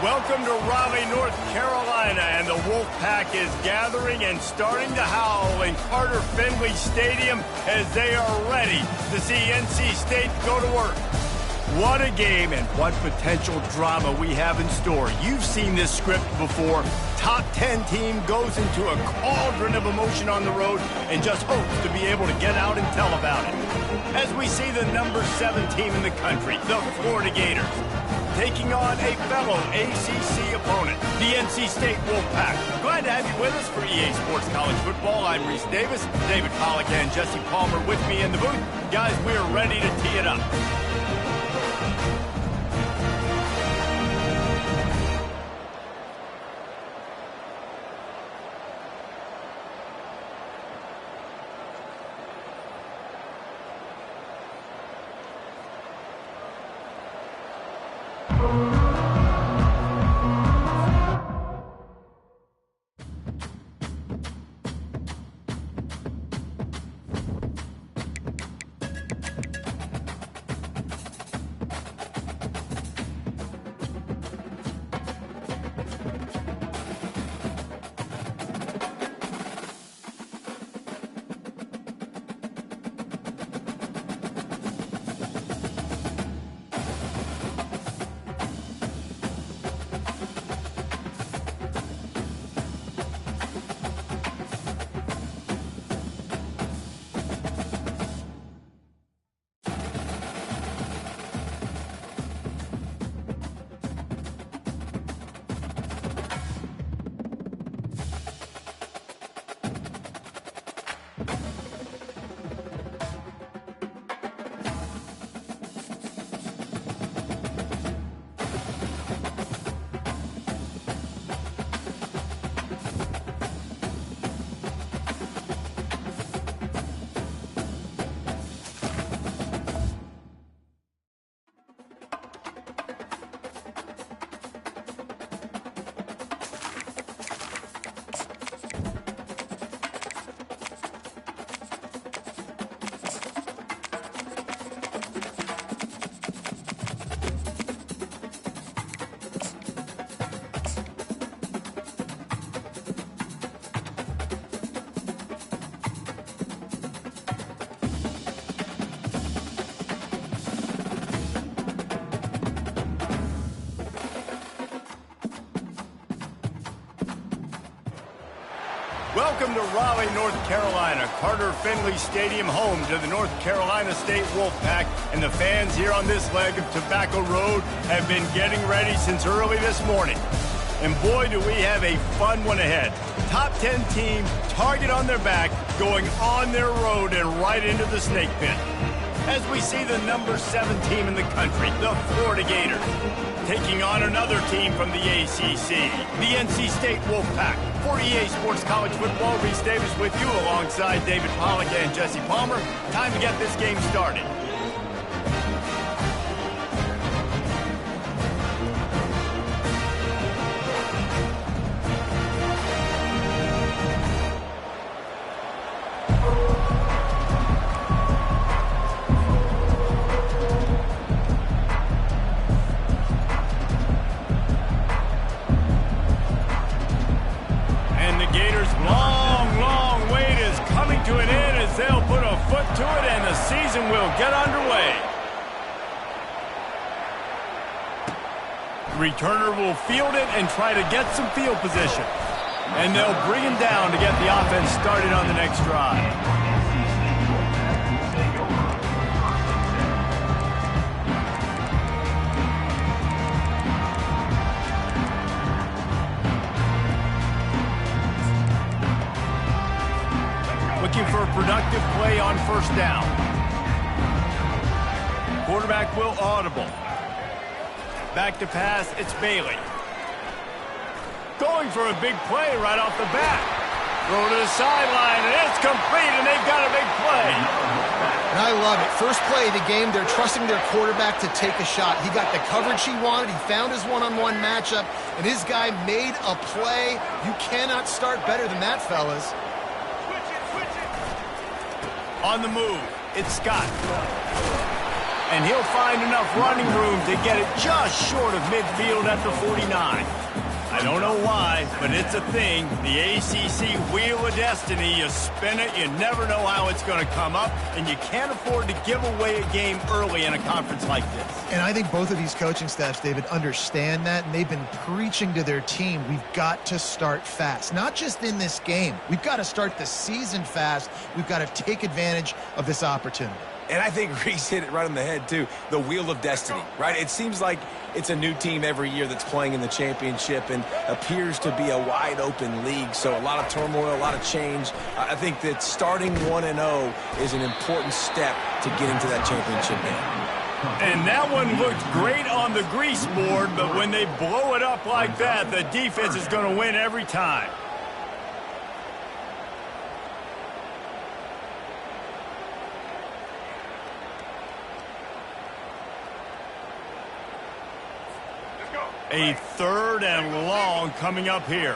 Welcome to Raleigh, North Carolina, and the Wolfpack is gathering and starting to howl in Carter Finley Stadium as they are ready to see NC State go to work. What a game and what potential drama we have in store. You've seen this script before. Top 10 team goes into a cauldron of emotion on the road and just hopes to be able to get out and tell about it. As we see the number 7 team in the country, the Florida Gators, taking on a fellow ACC opponent, the NC State Wolfpack. Glad to have you with us for EA Sports College Football. I'm Reese Davis, David Pollock and Jesse Palmer with me in the booth. Guys, we're ready to tee it up. Welcome to Raleigh, North Carolina, Carter Finley Stadium, home to the North Carolina State Wolfpack, and the fans here on this leg of Tobacco Road have been getting ready since early this morning. And boy, do we have a fun one ahead. Top 10 team, target on their back, going on their road and right into the snake pit. As we see the number 7 team in the country, the Florida Gators, taking on another team from the ACC, the NC State Wolfpack. For EA Sports College Football, Reese Davis with you alongside David Pollock and Jesse Palmer. Time to get this game started. Returner will field it and try to get some field position. And they'll bring him down to get the offense started on the next drive. Looking for a productive play on first down. Quarterback will audible. Back to pass, it's Bailey. Going for a big play right off the bat. Throw to the sideline, and it's complete, and they've got a big play. And I love it. First play of the game, they're trusting their quarterback to take a shot. He got the coverage he wanted. He found his one-on-one matchup, and his guy made a play. You cannot start better than that, fellas. On the move, it's Scott. and he'll find enough running room to get it just short of midfield at the 49. I don't know why, but it's a thing. The ACC Wheel of Destiny, you spin it, you never know how it's going to come up, and you can't afford to give away a game early in a conference like this. And I think both of these coaching staffs, David, understand that, and they've been preaching to their team, we've got to start fast. Not just in this game. We've got to start the season fast. We've got to take advantage of this opportunity. And I think Reese hit it right on the head, too. The Wheel of Destiny, right? It seems like it's a new team every year that's playing in the championship and appears to be a wide-open league. So a lot of turmoil, a lot of change. I think that starting 1-0 is an important step to getting to that championship game. And that one looked great on the grease board, but when they blow it up like that, the defense is going to win every time. A 3rd and long coming up here.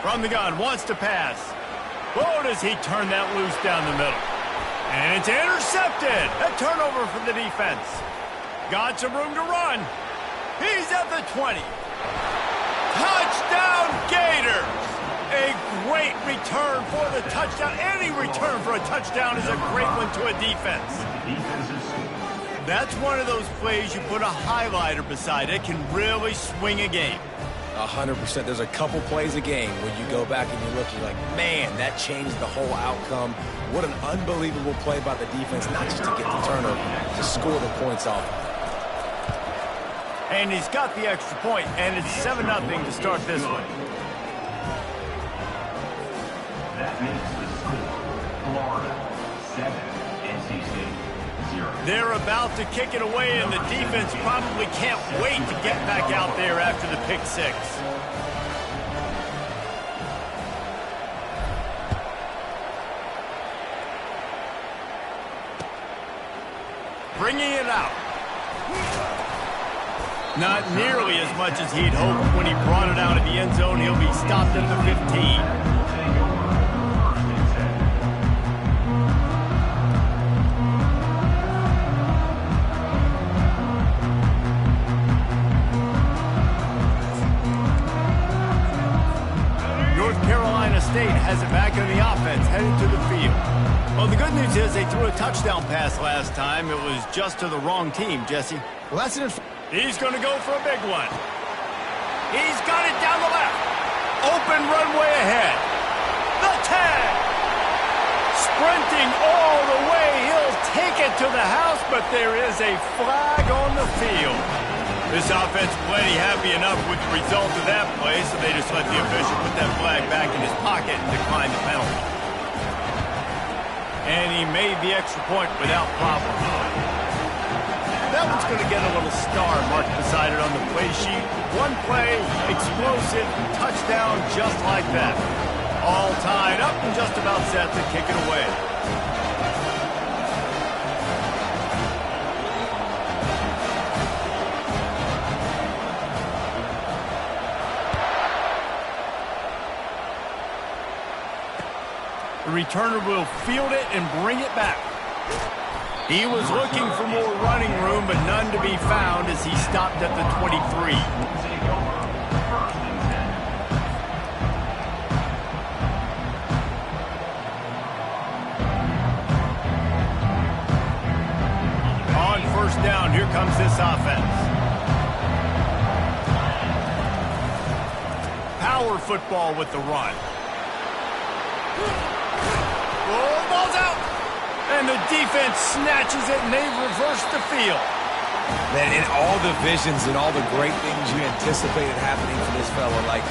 From the gun, wants to pass. Oh, does he turn that loose down the middle. And it's intercepted. A turnover for the defense. Got some room to run. He's at the 20. Touchdown Gators! A great return for the touchdown. Any return for a touchdown is a great one to a defense. That's one of those plays you put a highlighter beside. It can really swing a game. 100%. There's a couple plays a game when you go back and you look, you're like, man, that changed the whole outcome. What an unbelievable play by the defense, not just to get the turnover, to score the points off. And he's got the extra point, and it's 7-0 to start this one. That makes the score Florida 7, NC State 0. They're about to kick it away, and the defense probably can't wait to get back out there after the pick six. Bringing it out. Not nearly as much as he'd hoped when he brought it out of the end zone. He'll be stopped at the 15. State has it back in the offense, headed to the field. Well, the good news is they threw a touchdown pass last time. It was just to the wrong team, Jesse. Well, that's an... He's going to go for a big one. He's got it down the left. Open runway ahead. The tag. Sprinting all the way. He'll take it to the house, but there is a flag on the field. This offense plenty happy enough with the result of that play, so they just let the official put that flag back in his pocket and decline the penalty. And he made the extra point without problem. That one's going to get a little star marked beside it on the play sheet. One play, explosive, touchdown just like that. All tied up and just about set to kick it away. The returner will field it and bring it back. He was looking for more running room, but none to be found as he stopped at the 23. On first down, here comes this offense. Power football with the run. Oh, ball's out. And the defense snatches it, and they reverse the field. Man, in all the visions and all the great things you anticipated happening for this fella, like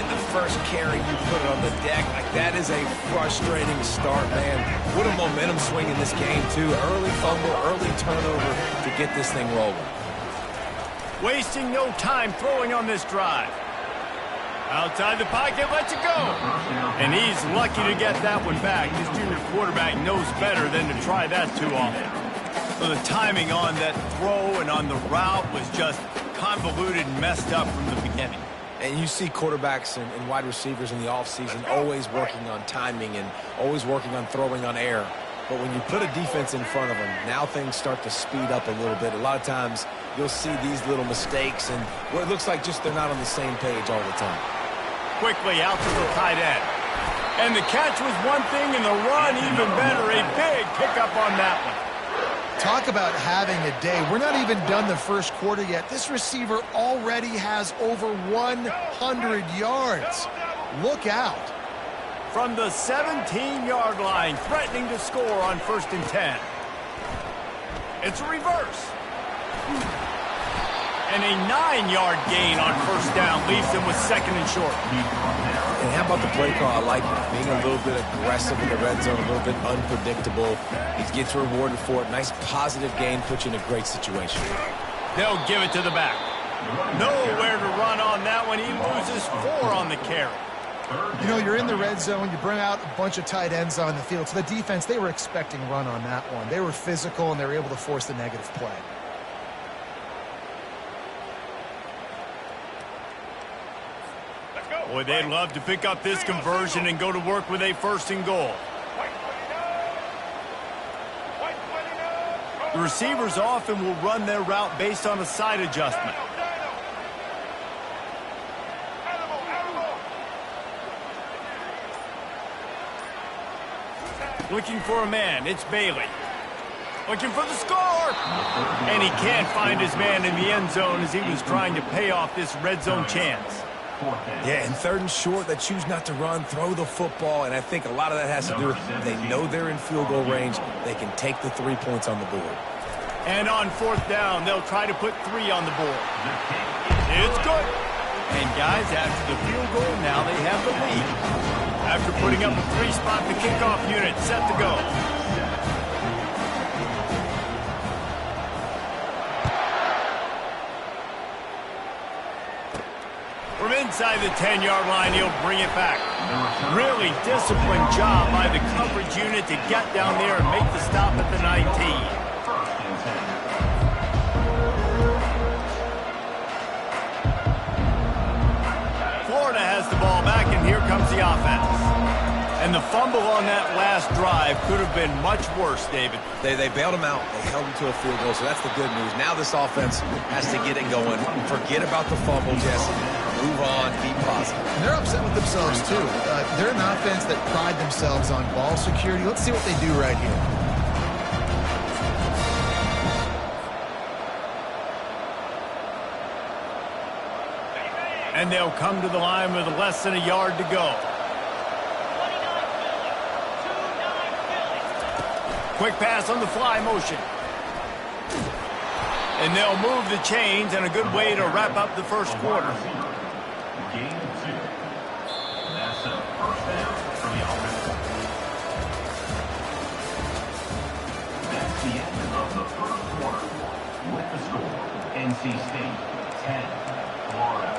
in the first carry, you put it on the deck. Like, that is a frustrating start, man. What a momentum swing in this game, too. Early fumble, early turnover to get this thing rolling. Wasting no time throwing on this drive. Outside the pocket, lets it go. And he's lucky to get that one back. His junior quarterback knows better than to try that too often. So the timing on that throw and on the route was just convoluted and messed up from the beginning. And you see quarterbacks and wide receivers in the offseason always working on timing and always working on throwing on air. But when you put a defense in front of them, now things start to speed up a little bit. A lot of times you'll see these little mistakes and where it looks like just they're not on the same page all the time. Quickly out to the tight end. And the catch was one thing and the run even better. A big pickup on that one. Talk about having a day. We're not even done the first quarter yet. This receiver already has over 100 yards. Look out. From the 17-yard line, threatening to score on 1st and 10. It's a reverse. And a 9-yard gain on 1st down leaves him with 2nd and short. And how about the play call? I like it. Being a little bit aggressive in the red zone, a little bit unpredictable. He gets rewarded for it. Nice positive gain, puts you in a great situation. They'll give it to the back. Nowhere to run on that one. He loses 4 on the carry. You know, you're in the red zone. You bring out a bunch of tight ends on the field. So the defense, they were expecting run on that one. They were physical, and they were able to force the negative play. Boy, they'd love to pick up this conversion and go to work with a 1st and goal. The receivers often will run their route based on a side adjustment. Looking for a man, it's Bailey. Looking for the score! And he can't find his man in the end zone as he was trying to pay off this red zone chance. Yeah, and 3rd and short, they choose not to run, throw the football, and I think a lot of that has to do with they know they're in field goal range. They can take the 3 points on the board. And on 4th down, they'll try to put 3 on the board. It's good. And guys, after the field goal, now they have the lead. After putting up a 3-spot, the kickoff unit set to go. From inside the 10-yard line, he'll bring it back. Really disciplined job by the coverage unit to get down there and make the stop at the 19. Florida has the ball back, and here comes the offense. And the fumble on that last drive could have been much worse, David. They bailed him out. They held him to a field goal, so that's the good news. Now this offense has to get it going. Forget about the fumble, Jesse. Move on, be positive. And they're upset with themselves, too. They're an offense that pride themselves on ball security. Let's see what they do right here. And they'll come to the line with less than a yard to go. Quick pass on the fly motion. And they'll move the chains, and a good way to wrap up the first quarter. Gain 2. That's a 1st down for the offense. That's the end of the first quarter. With the score, NC State 10, Florida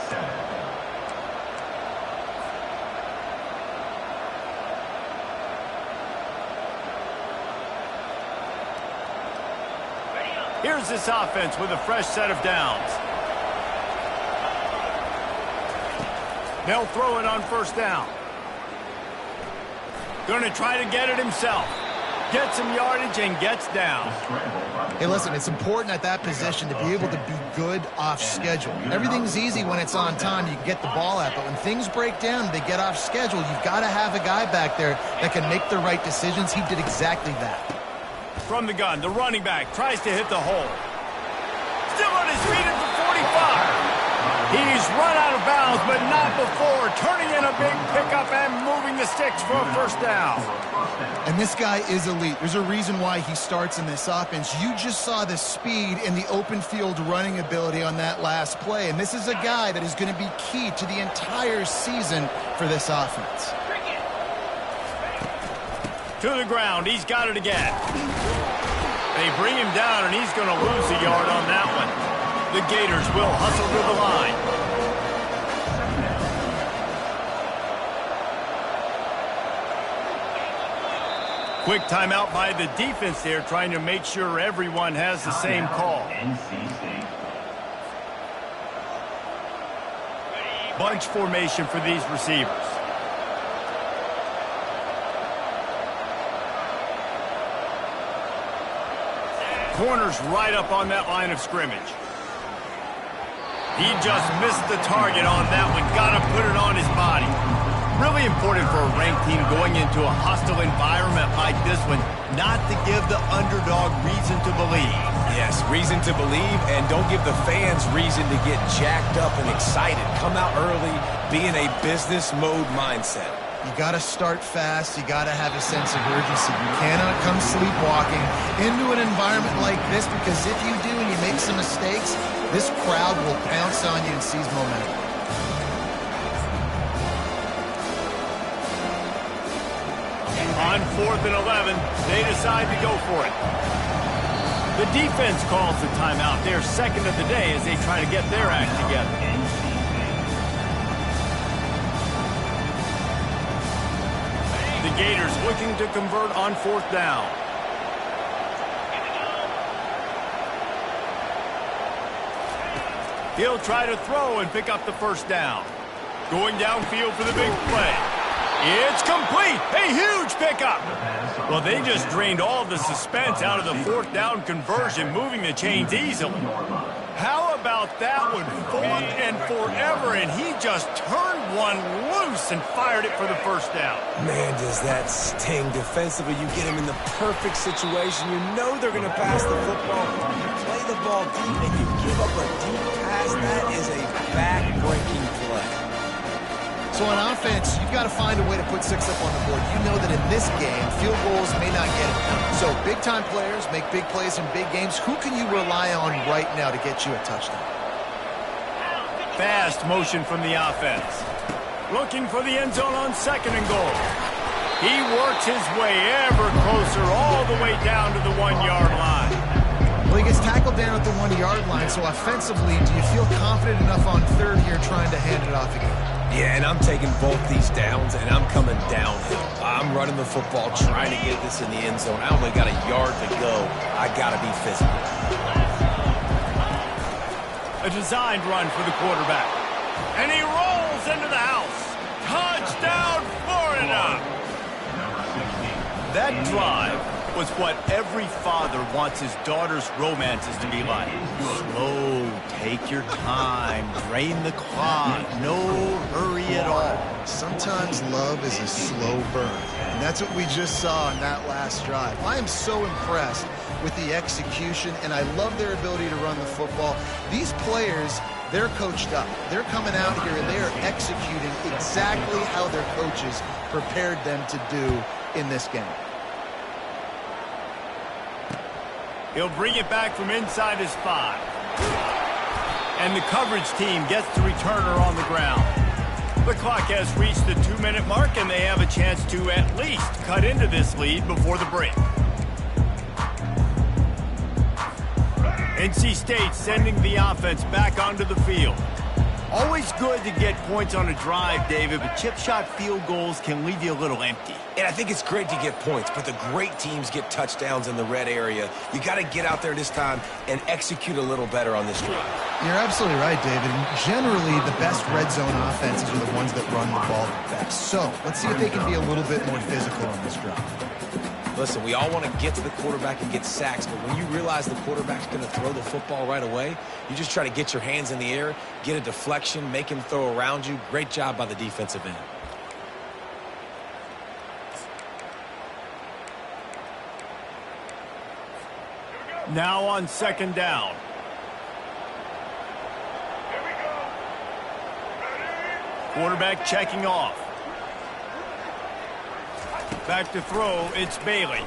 7. Here's this offense with a fresh set of downs. They'll throw it on 1st down. Going to try to get it himself. Gets some yardage and gets down. Hey, listen, it's important at that position to be able to be good off schedule. Everything's easy when it's on time. You can get the ball out. But when things break down, they get off schedule. You've got to have a guy back there that can make the right decisions. He did exactly that. From the gun, the running back tries to hit the hole. Still on his feet at the 45. He's run out of bounds, but not before. Turning in a big pickup and moving the sticks for a 1st down. And this guy is elite. There's a reason why he starts in this offense. You just saw the speed and the open field running ability on that last play. And this is a guy that is going to be key to the entire season for this offense. To the ground. He's got it again. They bring him down, and he's going to lose a yard on that one. The Gators will hustle to the line. Quick timeout by the defense there, trying to make sure everyone has the same call. NC State. Bunch formation for these receivers. Corner's right up on that line of scrimmage. He just missed the target on that one. Got to put it on his body. Really important for a ranked team going into a hostile environment like this one, not to give the underdog reason to believe. Yes, reason to believe, and don't give the fans reason to get jacked up and excited. Come out early, be in a business mode mindset. You got to start fast. You got to have a sense of urgency. You cannot come sleepwalking into an environment like this, because if you do and you make some mistakes, this crowd will pounce on you and seize momentum. On 4th and 11, they decide to go for it. The defense calls the timeout. They're second of the day as they try to get their act together. The Gators looking to convert on 4th down. He'll try to throw and pick up the first down. Going downfield for the big play. It's complete. A huge pickup. Well, they just drained all of the suspense out of the 4th down conversion, moving the chains easily. How about that one? 4th and forever, and he just turned one loose and fired it for the first down. Man, does that sting defensively. You get him in the perfect situation. You know they're going to pass the football. You play the ball deep and you give up a deep pass. That is a back-breaking play. So on offense, you've got to find a way to put 6 up on the board. You know that in this game, field goals may not get it. So big-time players make big plays in big games. Who can you rely on right now to get you a touchdown? Fast motion from the offense. Looking for the end zone on 2nd and goal. He works his way ever closer all the way down to the 1-yard line. Well, he gets tackled down at the 1-yard line, so offensively, do you feel confident enough on 3rd here trying to hand it off again? Yeah, and I'm taking both these downs, and I'm coming downhill. I'm running the football, trying to get this in the end zone. I only got a yard to go. I got to be physical. A designed run for the quarterback. And he rolls into the house. Touchdown, Florida! That drive was what every father wants his daughter's romances to be like. Slow, take your time, drain the clock, no hurry at all. Sometimes love is a slow burn, and that's what we just saw in that last drive. I am so impressed with the execution, and I love their ability to run the football. These players, they're coached up. They're coming out here, and they are executing exactly how their coaches prepared them to do in this game. He'll bring it back from inside his 5. And the coverage team gets the returner on the ground. The clock has reached the 2-minute mark, and they have a chance to at least cut into this lead before the break. NC State sending the offense back onto the field. Always good to get points on a drive, David, but chip shot field goals can leave you a little empty. And I think it's great to get points, but the great teams get touchdowns in the red area. You got to get out there this time and execute a little better on this drive. You're absolutely right, David. And generally, the best red zone offenses are the ones that run the ball the best. So let's see if they can be a little bit more physical on this drive. Listen, we all want to get to the quarterback and get sacks, but when you realize the quarterback's going to throw the football right away, you just try to get your hands in the air, get a deflection, make him throw around you. Great job by the defensive end. Now on 2nd down. Quarterback checking off. Back to throw, it's Bailey.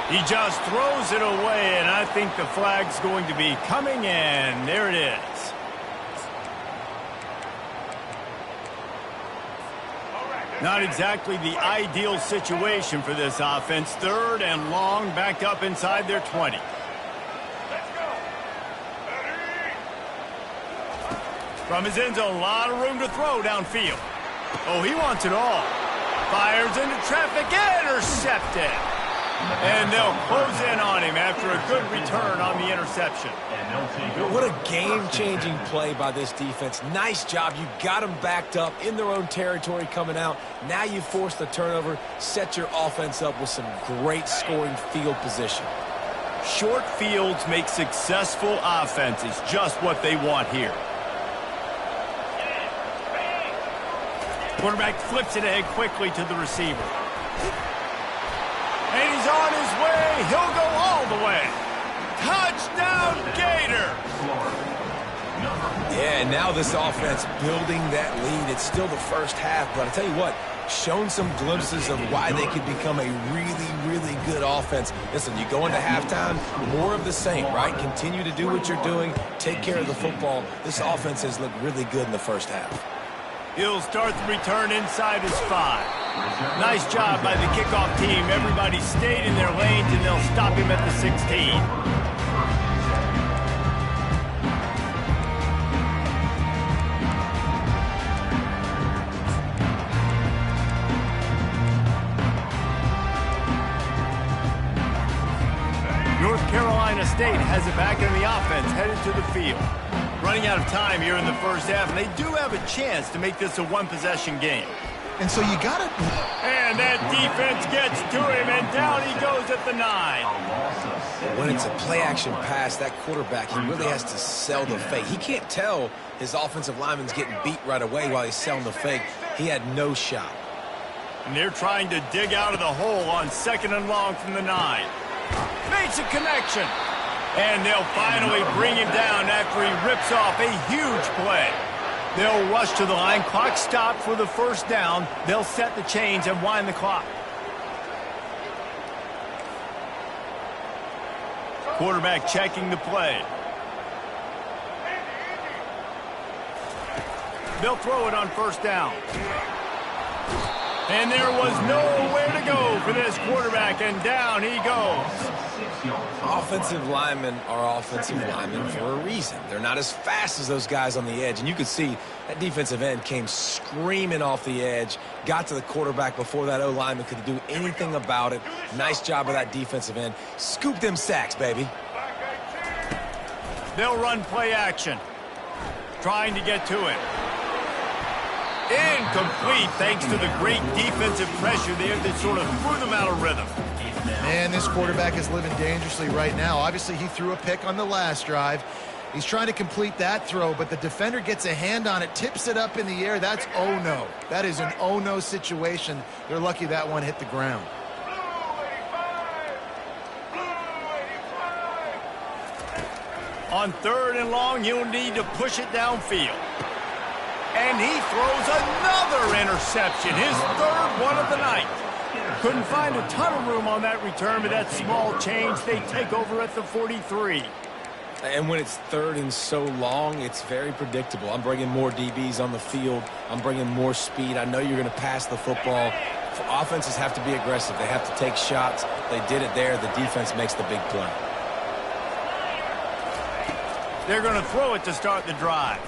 He just throws it away, and I think the flag's going to be coming in. There it is. Not exactly the ideal situation for this offense. 3rd and long, back up inside their 20. From his end zone, a lot of room to throw downfield. Oh, he wants it all. Fires into traffic, intercepted. And they'll close in on him after a good return on the interception. What a game-changing play by this defense. Nice job. You got them backed up in their own territory coming out. Now you force the turnover, set your offense up with some great scoring field position. Short fields make successful offenses just what they want here. Quarterback flips it ahead quickly to the receiver. And he's on his way. He'll go all the way. Touchdown, Gator! Yeah, and now this offense building that lead. It's still the first half, but I'll tell you what, shown some glimpses of why they could become a really, really good offense. Listen, you go into halftime, more of the same, right? Continue to do what you're doing, take care of the football. This offense has looked really good in the first half. He'll start the return inside his 5. Nice job by the kickoff team. Everybody stayed in their lanes, and they'll stop him at the 16. North Carolina State has it back in the offense, headed to the field. Running out of time here in the first half, and they do have a chance to make this a one-possession game. And so you got to... And that defense gets to him, and down he goes at the 9. When it's a play-action pass, that quarterback, he really has to sell the fake. He can't tell his offensive lineman's getting beat right away while he's selling the fake. He had no shot. And they're trying to dig out of the hole on 2nd and long from the 9. Makes a connection. And they'll finally bring him down after he rips off a huge play. They'll rush to the line. Clock stopped for the first down. They'll set the chains and wind the clock. Quarterback checking the play. They'll throw it on first down. And there was nowhere to go for this quarterback, and down he goes. Offensive linemen are offensive linemen for a reason. They're not as fast as those guys on the edge. And you could see that defensive end came screaming off the edge, got to the quarterback before that O-lineman could do anything about it. Nice job of that defensive end. Scoop them sacks, baby. They'll run play action. Trying to get to it. Incomplete thanks to the great defensive pressure there that sort of threw them out of rhythm. Man, this quarterback is living dangerously right now. Obviously, he threw a pick on the last drive. He's trying to complete that throw, but the defender gets a hand on it, tips it up in the air. That's oh-no. That is an oh-no situation. They're lucky that one hit the ground. On 3rd and long, he'll need to push it downfield. And he throws another interception, his 3rd one of the night. Couldn't find a ton of room on that return, but that small change, they take over at the 43. And when it's 3rd and so long, it's very predictable. I'm bringing more DBs on the field. I'm bringing more speed. I know you're going to pass the football. Offenses have to be aggressive. They have to take shots. They did it there. The defense makes the big play. They're going to throw it to start the drive.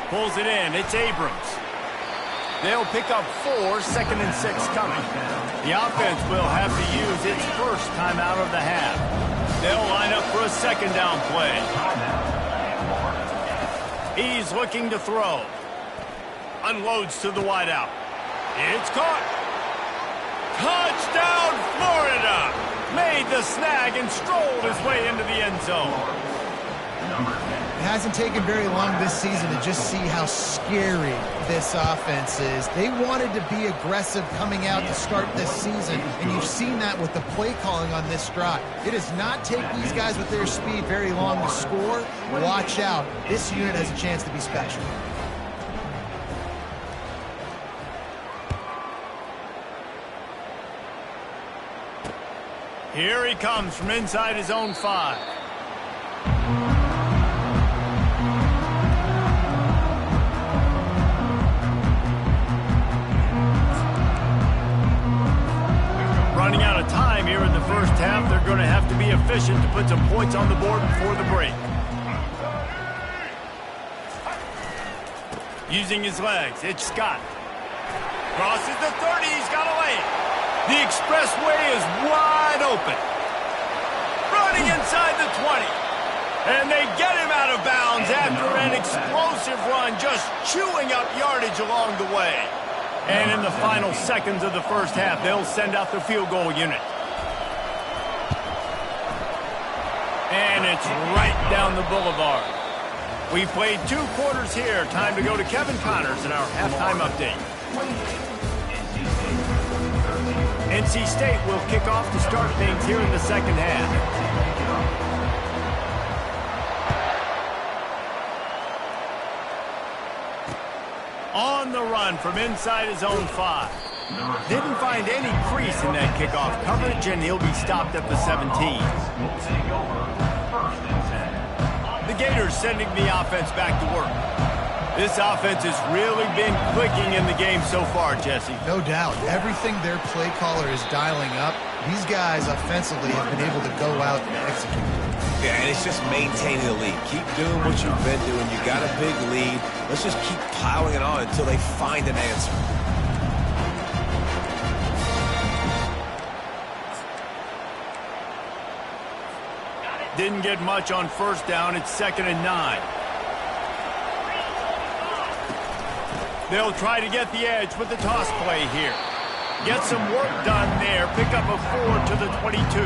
Pulls it in. It's Abrams. They'll pick up 4, 2nd and 6 coming. The offense will have to use its first timeout of the half. They'll line up for a 2nd down play. He's looking to throw. Unloads to the wideout. It's caught. Touchdown, Florida! Made the snag and strolled his way into the end zone. It hasn't taken very long this season to just see how scary this offense is. They wanted to be aggressive coming out to start this season, and you've seen that with the play calling on this drive. It does not take these guys with their speed very long to score. Watch out. This unit has a chance to be special. Here he comes from inside his own 5. Running out of time here in the first half. They're going to have to be efficient to put some points on the board before the break. Using his legs, it's Scott. Crosses the 30, he's got a lane. The expressway is wide open. Running inside the 20. And they get him out of bounds after an explosive run, just chewing up yardage along the way. And in the final seconds of the first half, they'll send out their field goal unit. And it's right down the boulevard. We've played 2 quarters here. Time to go to Kevin Connors in our halftime update. NC State will kick off to start things here in the second half. On the run from inside his own 5. Didn't find any crease in that kickoff coverage, and he'll be stopped at the 17. The Gators sending the offense back to work. This offense has really been clicking in the game so far, Jesse. No doubt. Everything their play caller is dialing up, these guys offensively have been able to go out and execute. Yeah, and it's just maintaining the lead. Keep doing what you've been doing. You got a big lead. Let's just keep piling it on until they find an answer. Didn't get much on first down. It's 2nd and 9. They'll try to get the edge with the toss play here. Get some work done there. Pick up a 4 to the 22.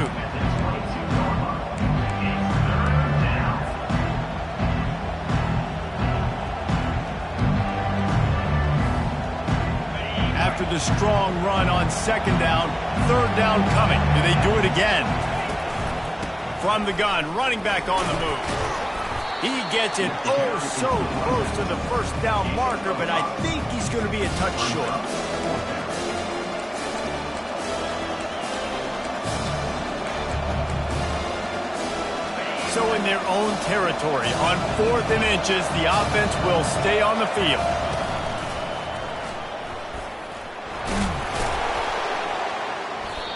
After the strong run on 2nd down, 3rd down coming. Do they do it again? From the gun, running back on the move. He gets it oh so close to the first down marker, but I think he's going to be a touch short. So in their own territory, on 4th and inches, the offense will stay on the field.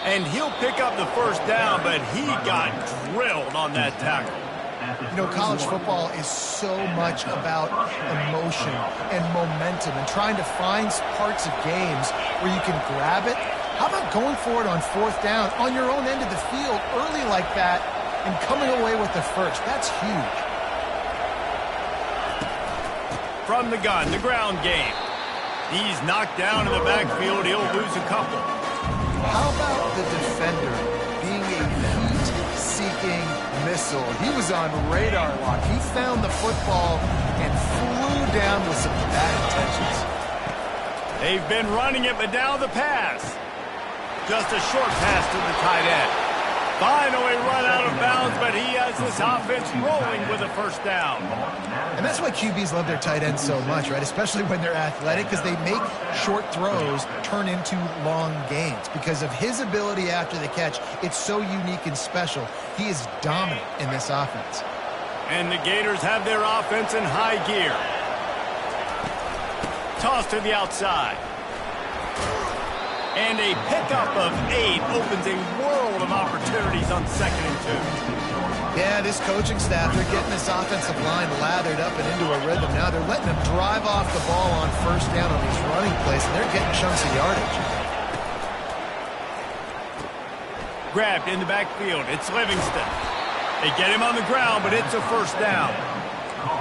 And he'll pick up the first down, but he got drilled on that tackle. You know, college football is so much about emotion and momentum and trying to find parts of games where you can grab it. How about going for it on 4th down on your own end of the field early like that and coming away with the first? That's huge. From the gun, the ground game. He's knocked down in the backfield. He'll lose a couple. How about the defender being a heat-seeking missile? He was on radar lock. He found the football and flew down with some bad intentions. They've been running it, but now the pass. Just a short pass to the tight end. Finally run out of bounds, but he has this offense rolling with a first down. And that's why QBs love their tight ends so much, right? Especially when they're athletic, because they make short throws turn into long gains. Because of his ability after the catch, it's so unique and special. He is dominant in this offense. And the Gators have their offense in high gear. Toss to the outside. And a pickup of 8 opens a world of opportunities on 2nd and 2. Yeah, this coaching staff, they're getting this offensive line lathered up and into a rhythm. Now they're letting them drive off the ball on first down on these running plays, and they're getting chunks of yardage. Grabbed in the backfield. It's Livingston. They get him on the ground, but it's a first down.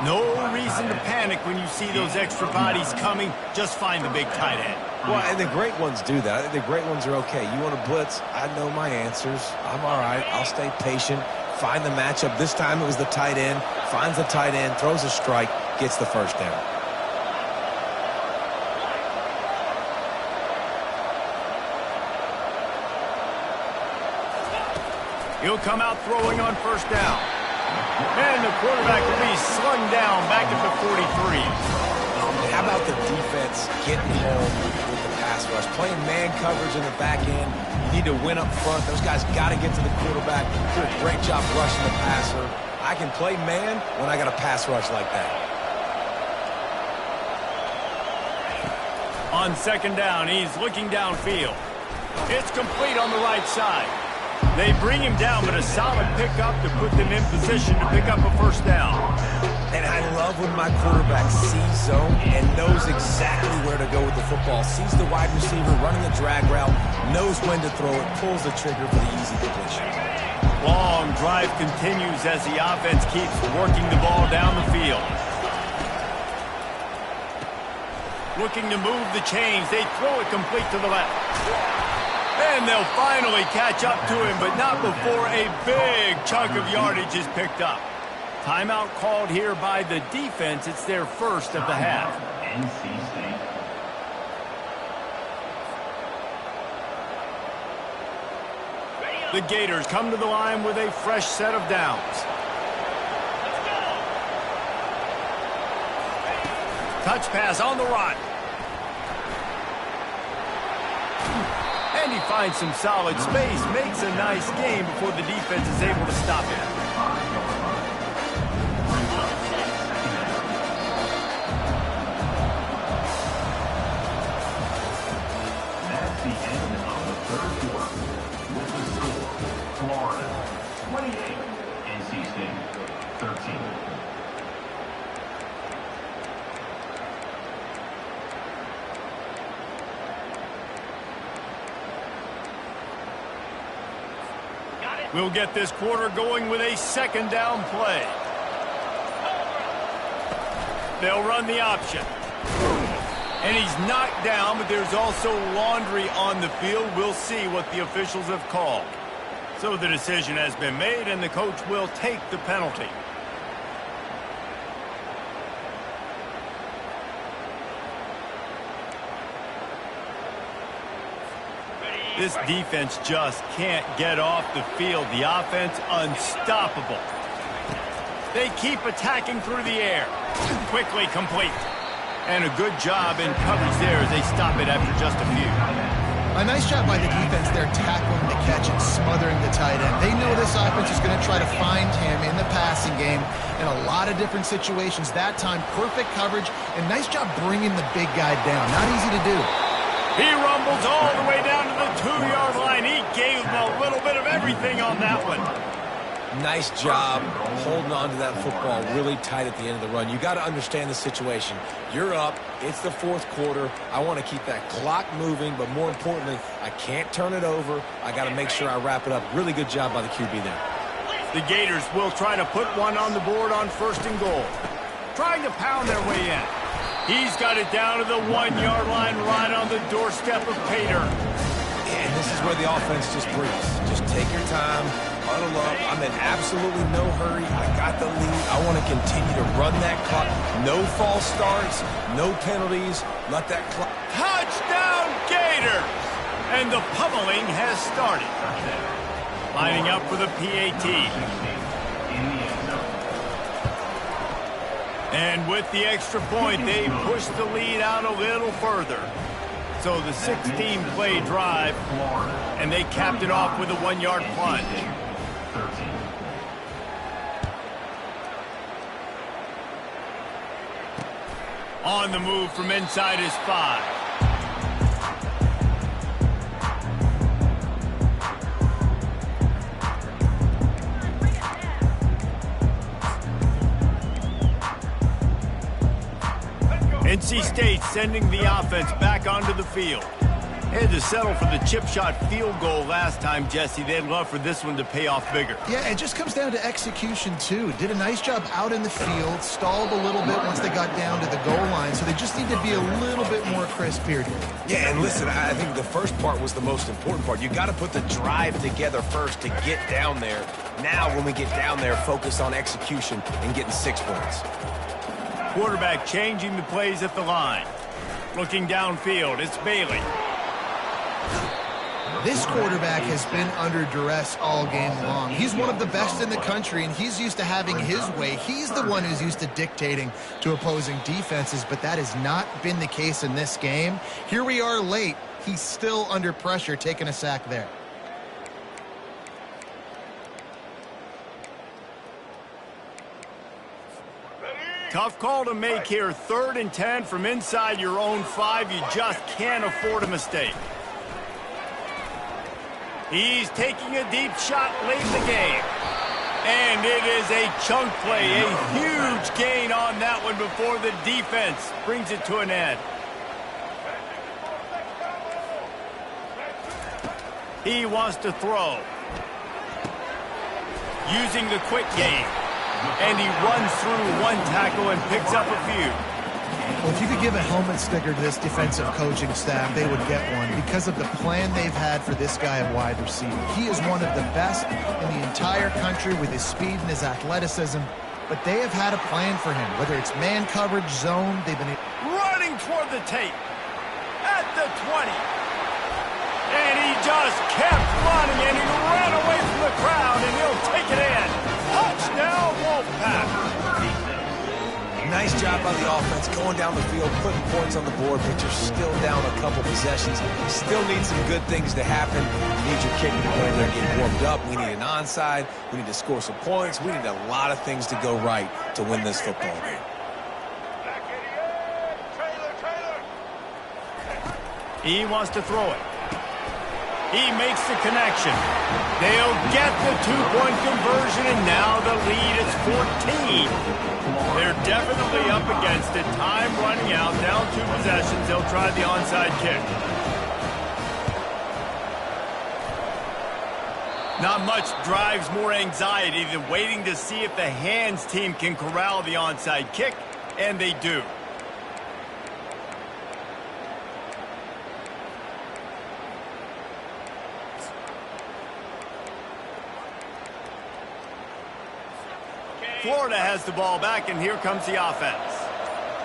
No reason to panic when you see those extra bodies coming. Just find the big tight end. Well, and the great ones do that. I think the great ones are okay. You want to blitz? I know my answers. I'm all right. I'll stay patient. Find the matchup. This time it was the tight end. Finds the tight end, throws a strike, gets the first down. He'll come out throwing on first down. And the quarterback will be slung down back at the 43. How about the defense getting home with the pass rush? Playing man coverage in the back end. You need to win up front. Those guys got to get to the quarterback. Do a great job rushing the passer. I can play man when I got a pass rush like that. On 2nd down, he's looking downfield. It's complete on the right side. They bring him down, but a solid pickup to put them in position to pick up a first down. And I love when my quarterback sees zone and knows exactly where to go with the football. Sees the wide receiver running the drag route, knows when to throw it, pulls the trigger for the easy completion. Long drive continues as the offense keeps working the ball down the field. Looking to move the chains. They throw it complete to the left. And they'll finally catch up to him, but not before a big chunk of yardage is picked up. Timeout called here by the defense. It's their first of the half. NC State. The Gators come to the line with a fresh set of downs. Touch pass on the run. And he finds some solid space, makes a nice game before the defense is able to stop him. That's the end of the third quarter. With the score, Florida 28, NC State 13. We'll get this quarter going with a second down play. They'll run the option. And he's knocked down, but there's also laundry on the field. We'll see what the officials have called. So the decision has been made, and the coach will take the penalty. This defense just can't get off the field. The offense unstoppable. They keep attacking through the air. Quickly complete. And a good job in coverage there as they stop it after just a few. A nice job by the defense there tackling the catch and smothering the tight end. They know this offense is going to try to find him in the passing game in a lot of different situations. That time, perfect coverage and nice job bringing the big guy down. Not easy to do. He rumbles all the way down to the 2-yard line. He gave him a little bit of everything on that one. Nice job holding on to that football really tight at the end of the run. You got to understand the situation. You're up. It's the fourth quarter. I want to keep that clock moving, but more importantly, I can't turn it over. I got to make sure I wrap it up. Really good job by the QB there. The Gators will try to put one on the board on 1st and goal. Trying to pound their way in. He's got it down to the 1-yard line right on the doorstep of Pater. And this is where the offense just breathes. Just take your time, huddle up. I'm in absolutely no hurry. I got the lead. I want to continue to run that clock. No false starts, no penalties. Let that clock. Touchdown Gators! And the pummeling has started. Lining up for the PAT. And with the extra point, they push the lead out a little further. So the 16-play drive, and they capped it off with a 1-yard plunge. On the move from inside his 5. NC State sending the offense back onto the field. They had to settle for the chip shot field goal last time, Jesse. They'd love for this one to pay off bigger. Yeah, it just comes down to execution, too. Did a nice job out in the field, stalled a little bit once they got down to the goal line, so they just need to be a little bit more crisp here. Yeah, and listen, I think the first part was the most important part. You got to put the drive together first to get down there. Now, when we get down there, focus on execution and getting 6 points. Quarterback changing the plays at the line. Looking downfield, it's Bailey. This quarterback has been under duress all game long. He's one of the best in the country, and he's used to having his way. He's the one who's used to dictating to opposing defenses, but that has not been the case in this game. Here we are late. He's still under pressure, taking a sack there. Tough call to make here. 3rd and 10 from inside your own 5. You just can't afford a mistake. He's taking a deep shot late in the game. And it is a chunk play, a huge gain on that one before the defense brings it to an end. He wants to throw. Using the quick game. And he runs through one tackle and picks up a few. Well, if you could give a helmet sticker to this defensive coaching staff, they would get one because of the plan they've had for this guy at wide receiver. He is one of the best in the entire country with his speed and his athleticism, but they have had a plan for him, whether it's man coverage, zone, they've been running toward the tape at the 20. And he just kept running, and he ran away from the crowd, and he'll take it in. Touchdown, Wolfpack. Nice job by the offense going down the field, putting points on the board, but you're still down a couple possessions. Still need some good things to happen. You need your kicker to go in there and get warmed up. We need an onside. We need to score some points. We need a lot of things to go right to win this football game. He wants to throw it. He makes the connection. They'll get the two-point conversion, and now the lead is 14. They're definitely up against it. Time running out, down 2 possessions. They'll try the onside kick. Not much drives more anxiety than waiting to see if the hands team can corral the onside kick, and they do. Florida has the ball back, and here comes the offense.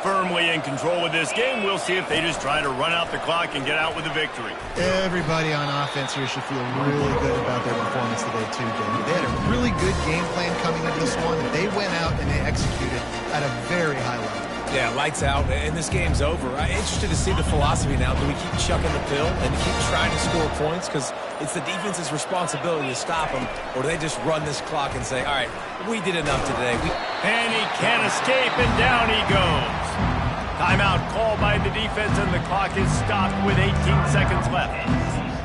Firmly in control of this game. We'll see if they just try to run out the clock and get out with a victory. Everybody on offense here should feel really good about their performance today, too, David. They had a really good game plan coming into this one. They went out and they executed at a very high level. Yeah, lights out, and this game's over. I'm interested to see the philosophy now. Do we keep chucking the pill and keep trying to score points? Because it's the defense's responsibility to stop them, or do they just run this clock and say, all right, we did enough today. And he can't escape, and down he goes. Timeout called by the defense, and the clock is stopped with 18 seconds left.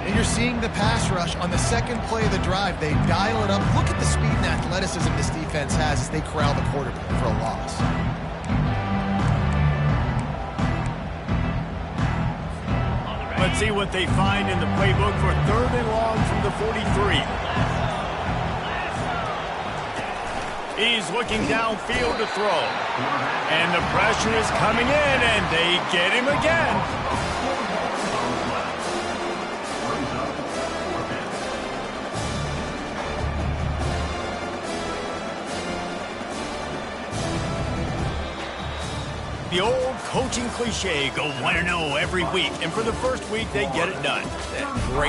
And you're seeing the pass rush on the second play of the drive. They dial it up. Look at the speed and athleticism this defense has as they corral the quarterback for a loss. Let's see what they find in the playbook for 3rd and long from the 43. He's looking downfield to throw. And the pressure is coming in, and they get him again. The old coaching cliche, go 1-0 every week. And for the first week, they get it done. Great